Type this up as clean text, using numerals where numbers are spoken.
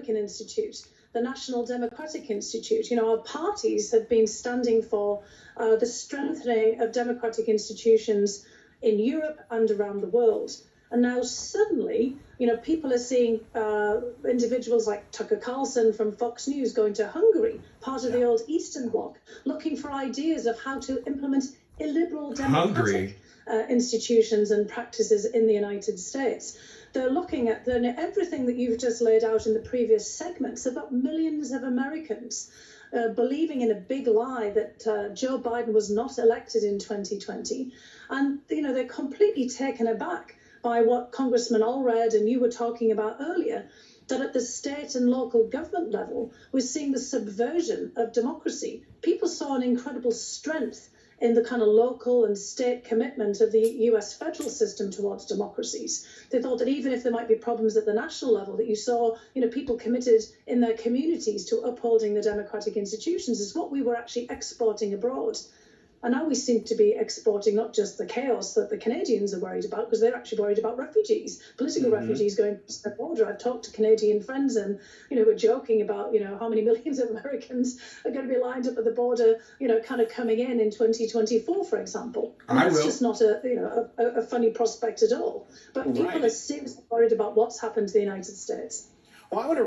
Republican Institute, the National Democratic Institute. You know, our parties have been standing for the strengthening of democratic institutions in Europe and around the world. And now suddenly, you know, people are seeing individuals like Tucker Carlson from Fox News going to Hungary, part of the old Eastern Bloc, looking for ideas of how to implement illiberal democratic institutions and practices in the United States. They're looking at everything that you've just laid out in the previous segments about millions of Americans believing in a big lie that Joe Biden was not elected in 2020. And, you know, they're completely taken aback by what Congressman Allred and you were talking about earlier, that at the state and local government level, we're seeing the subversion of democracy. People saw an incredible strength in the kind of local and state commitment of the US federal system towards democracies. They thought that even if there might be problems at the national level, that you saw, you know, people committed in their communities to upholding the democratic institutions is what we were actually exporting abroad. And now we seem to be exporting not just the chaos that the Canadians are worried about, because they're actually worried about refugees, political refugees going across the border. I've talked to Canadian friends and, you know, we're joking about, you know, how many millions of Americans are going to be lined up at the border, you know, kind of coming in 2024, for example. And that's just not a funny prospect at all. But people are seriously worried about what's happened to the United States. Well, I want to